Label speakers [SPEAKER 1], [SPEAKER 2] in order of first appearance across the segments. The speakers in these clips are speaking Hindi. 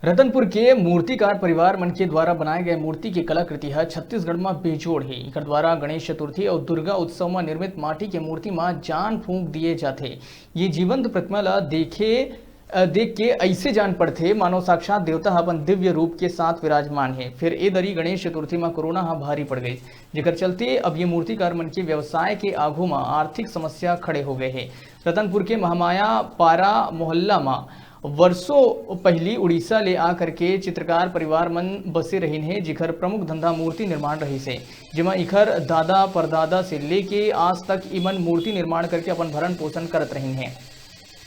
[SPEAKER 1] रतनपुर के मूर्तिकार परिवार मन के द्वारा बनाए गए मूर्ति की कलाकृति है छत्तीसगढ़ में बेजोड़ है। इकर द्वारा गणेश चतुर्थी और दुर्गा उत्सव में निर्मित माटी के मूर्ति में जान फूंक दिए जाते। ये जीवंत प्रतिमा ला देख के ऐसे जान पड़ते मानो साक्षात देवता अपन दिव्य रूप के साथ विराजमान है। फिर ए दरी गणेश चतुर्थी में कोरोना भारी पड़ गई, जेकर चलते अब ये मूर्तिकार मन के व्यवसाय के आगू में आर्थिक समस्या खड़े हो गए हैं। रतनपुर के महामाया पारा मोहल्ला में वर्षों पहली उड़ीसा ले आकर के चित्रकार परिवार मन बसे रहीन है, जिखर प्रमुख धंधा मूर्ति निर्माण रही से, जिमा इखर दादा परदादा से लेके आज तक इमन मूर्ति निर्माण करके अपन भरण पोषण करत रहीन है।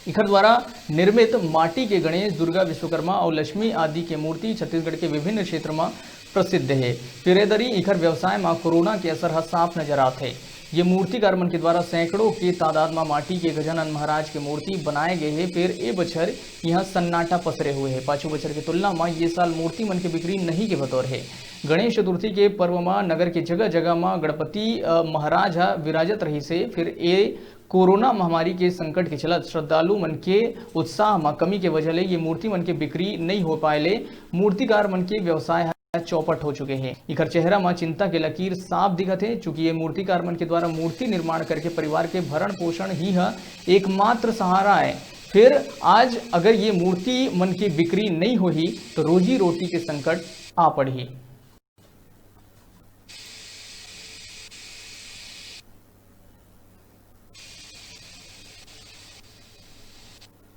[SPEAKER 1] इखर द्वारा निर्मित माटी के गणेश, दुर्गा, विश्वकर्मा और लक्ष्मी आदि के मूर्ति छत्तीसगढ़ के विभिन्न क्षेत्र में प्रसिद्ध है। फिरेदरी इखर व्यवसाय में कोरोना के असर साफ नजर आते है। ये मूर्तिकार मन के द्वारा सैकड़ों की तादाद में माटी के गजानन महाराज की मूर्ति बनाए गए हैं। फिर ए बछर यहाँ सन्नाटा पसरे हुए हैं। पांचों बछर की तुलना में ये साल मूर्ति मन की बिक्री नहीं के बतौर है। गणेश चतुर्थी के पर्व में नगर के जगह जगह में गणपति महाराज विराजत रही से। फिर ए कोरोना महामारी के संकट के चलत श्रद्धालु मन के उत्साह में कमी के वजह ले ये मूर्ति मन के बिक्री नहीं हो पाए। मूर्तिकार मन के व्यवसाय चौपट हो चुके हैं। इखर चेहरा में चिंता के लकीर साफ दिखत है, चूंकि ये मूर्तिकार मन के द्वारा मूर्ति निर्माण करके परिवार के भरण पोषण ही है एकमात्र सहारा है। फिर आज अगर ये मूर्ति मन की बिक्री नहीं हुई तो रोजी रोटी के संकट आ पड़ी।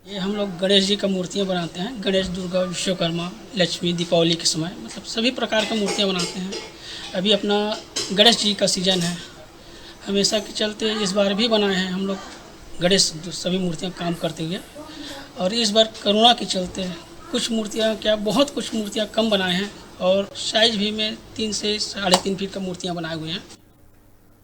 [SPEAKER 2] ये हम लोग गणेश जी का मूर्तियाँ बनाते हैं। गणेश, दुर्गा, विश्वकर्मा, लक्ष्मी, दीपावली के समय मतलब सभी प्रकार का मूर्तियाँ बनाते हैं। अभी अपना गणेश जी का सीजन है, हमेशा के चलते इस बार भी बनाए हैं हम लोग गणेश सभी मूर्तियाँ काम करते हुए। और इस बार कोरोना के चलते कुछ मूर्तियाँ क्या बहुत कुछ मूर्तियाँ कम बनाए हैं और साइज भी में 3 से 3.5 फीट का मूर्तियाँ बनाए हुए हैं।